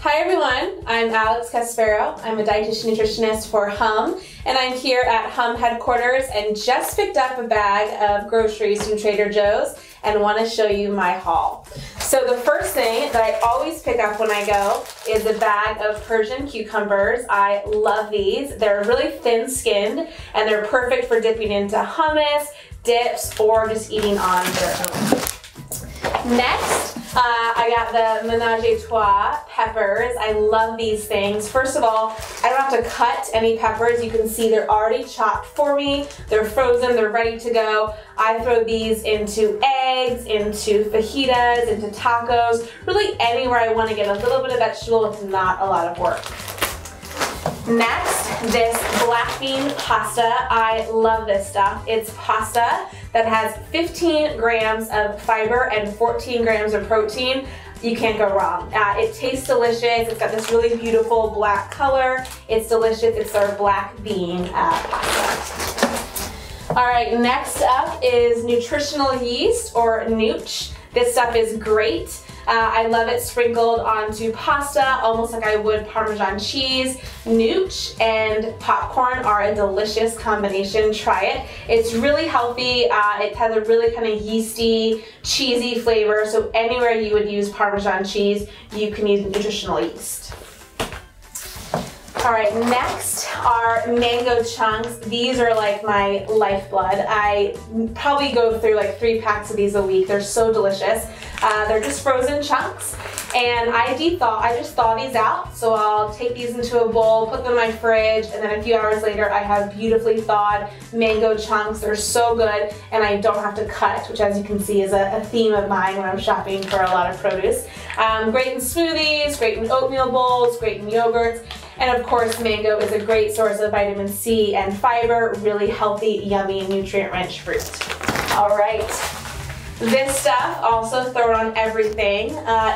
Hi everyone, I'm Alex Caspero. I'm a dietitian nutritionist for HUM, and I'm here at HUM headquarters and just picked up a bag of groceries from Trader Joe's and want to show you my haul. So the first thing that I always pick up when I go is a bag of Persian cucumbers. I love these. They're really thin-skinned and they're perfect for dipping into hummus, dips, or just eating on their own. Next, I got the Mélange à Trois peppers. I love these things. First of all, I don't have to cut any peppers. You can see they're already chopped for me. They're frozen, they're ready to go. I throw these into eggs, into fajitas, into tacos, really anywhere I want to get a little bit of vegetable with not a lot of work. Next, this black bean pasta. I love this stuff. It's pasta that has 15 grams of fiber and 14 grams of protein. You can't go wrong. It tastes delicious. It's got this really beautiful black color. It's delicious. It's our black bean pasta. All right, next up is nutritional yeast, or Nutri. This stuff is great. I love it sprinkled onto pasta, almost like I would Parmesan cheese. Nutri and popcorn are a delicious combination. Try it. It's really healthy. It has a really kind of yeasty, cheesy flavor, so anywhere you would use Parmesan cheese, you can use nutritional yeast. All right, next are mango chunks. These are like my lifeblood. I probably go through like 3 packs of these a week. They're so delicious. They're just frozen chunks, and I just thaw these out. So I'll take these into a bowl, put them in my fridge, and then a few hours later I have beautifully thawed mango chunks. They're so good, and I don't have to cut, which as you can see is a theme of mine when I'm shopping for a lot of produce. Great in smoothies, great in oatmeal bowls, great in yogurts. And of course, mango is a great source of vitamin C and fiber, really healthy, yummy, nutrient-rich fruit. All right, this stuff, also throw it on everything.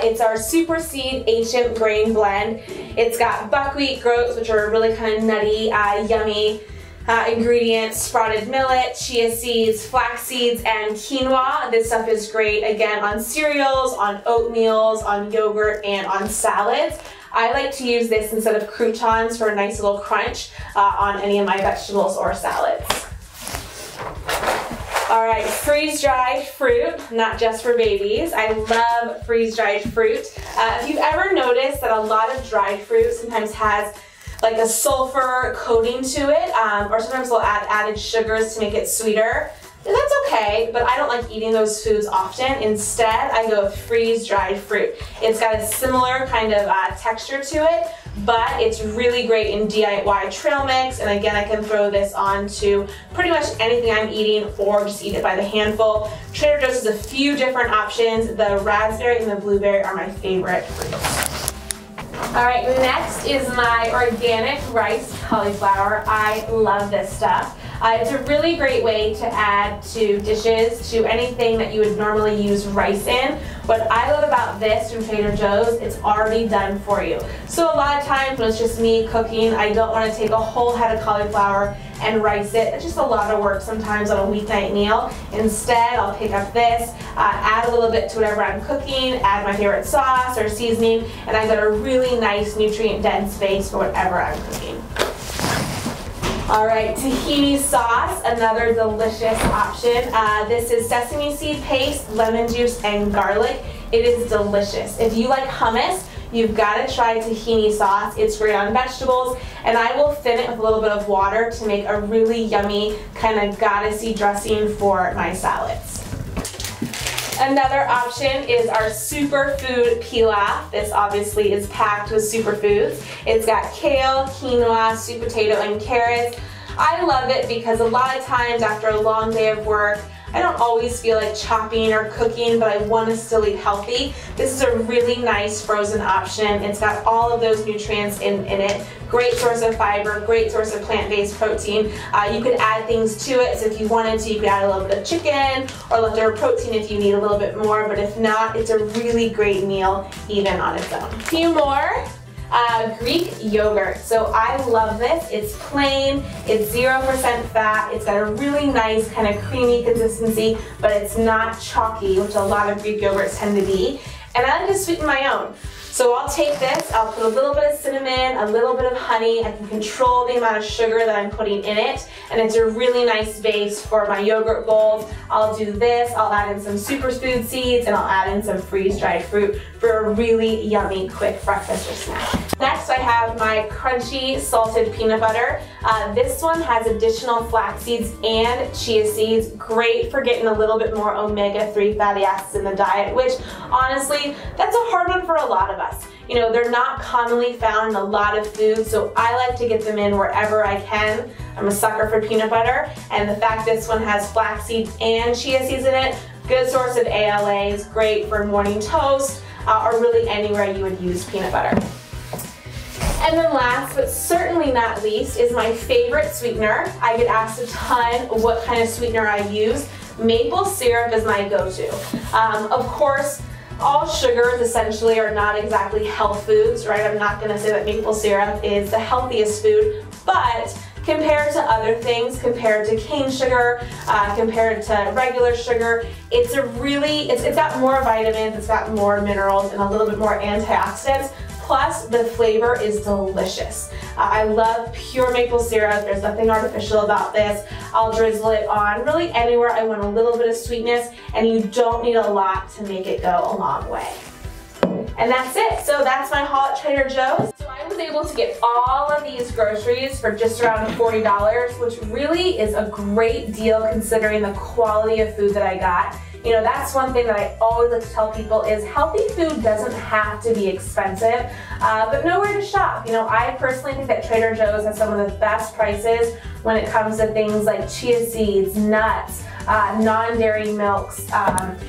It's our SUPERSEED Ancient Grain Blend. It's got buckwheat groats, which are really kind of nutty, yummy ingredients, sprouted millet, chia seeds, flax seeds, and quinoa. This stuff is great, again, on cereals, on oatmeals, on yogurt, and on salads. I like to use this instead of croutons for a nice little crunch on any of my vegetables or salads. All right, freeze-dried fruit, not just for babies. I love freeze-dried fruit. If you've ever noticed that a lot of dried fruit sometimes has like a sulfur coating to it, or sometimes they'll add added sugars to make it sweeter. That's okay, but I don't like eating those foods often. Instead, I go with freeze-dried fruit. It's got a similar kind of texture to it, but it's really great in DIY trail mix, and again, I can throw this onto pretty much anything I'm eating or just eat it by the handful. Trader Joe's has a few different options. The raspberry and the blueberry are my favorite fruits. All right, next is my organic rice cauliflower. I love this stuff. It's a really great way to add to dishes, to anything that you would normally use rice in. What I love about this from Trader Joe's, it's already done for you. So a lot of times when it's just me cooking, I don't want to take a whole head of cauliflower and rice it. It's just a lot of work sometimes on a weeknight meal. Instead, I'll pick up this, add a little bit to whatever I'm cooking, add my favorite sauce or seasoning, and I've got a really nice nutrient-dense base for whatever I'm cooking. All right, tahini sauce, another delicious option. This is sesame seed paste, lemon juice, and garlic. It is delicious. If you like hummus, you've got to try tahini sauce. It's great on vegetables, and I will thin it with a little bit of water to make a really yummy kind of goddessy dressing for my salads. Another option is our superfood pilaf. This obviously is packed with superfoods. It's got kale, quinoa, sweet potato, and carrots. I love it because a lot of times after a long day of work, I don't always feel like chopping or cooking, but I want to still eat healthy. This is a really nice frozen option. It's got all of those nutrients in it. Great source of fiber, great source of plant-based protein. You could add things to it, so if you wanted to, you could add a little bit of chicken or leftover protein if you need a little bit more, but if not, it's a really great meal even on its own. A few more. Greek yogurt. So I love this. It's plain, it's 0% fat, it's got a really nice kind of creamy consistency, but it's not chalky, which a lot of Greek yogurts tend to be. And I like to sweeten my own. So I'll take this, I'll put a little bit of cinnamon, a little bit of honey. I can control the amount of sugar that I'm putting in it, and it's a really nice base for my yogurt bowls. I'll do this, I'll add in some superfood seeds, and I'll add in some freeze-dried fruit for a really yummy, quick breakfast or snack. Next, I have my crunchy salted peanut butter. This one has additional flax seeds and chia seeds. Great for getting a little bit more omega-3 fatty acids in the diet, which honestly, that's a hard one for a lot of us. You know, they're not commonly found in a lot of foods, so I like to get them in wherever I can. I'm a sucker for peanut butter, and the fact this one has flax seeds and chia seeds in it, good source of ALAs, great for morning toast, or really anywhere you would use peanut butter. And then last, but certainly not least, is my favorite sweetener. I get asked a ton what kind of sweetener I use. Maple syrup is my go-to. Of course, all sugars essentially are not exactly health foods, right? I'm not going to say that maple syrup is the healthiest food, but compared to other things, compared to cane sugar, compared to regular sugar, it's got more vitamins, it's got more minerals, and a little bit more antioxidants. Plus, the flavor is delicious. I love pure maple syrup. There's nothing artificial about this. I'll drizzle it on really anywhere I want a little bit of sweetness, and you don't need a lot to make it go a long way. And that's it. So that's my haul at Trader Joe's. So I was able to get all of these groceries for just around $40, which really is a great deal considering the quality of food that I got. You know, that's one thing that I always like to tell people is healthy food doesn't have to be expensive, but know where to shop. You know, I personally think that Trader Joe's has some of the best prices when it comes to things like chia seeds, nuts, non-dairy milks,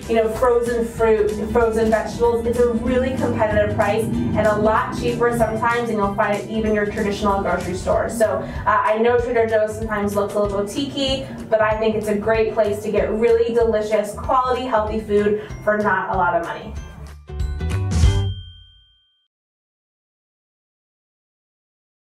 you know, frozen fruit, frozen vegetables. It's a really competitive price and a lot cheaper sometimes than you'll find at even your traditional grocery store. So I know Trader Joe's sometimes looks a little boutique-y, but I think it's a great place to get really delicious, quality, healthy food for not a lot of money.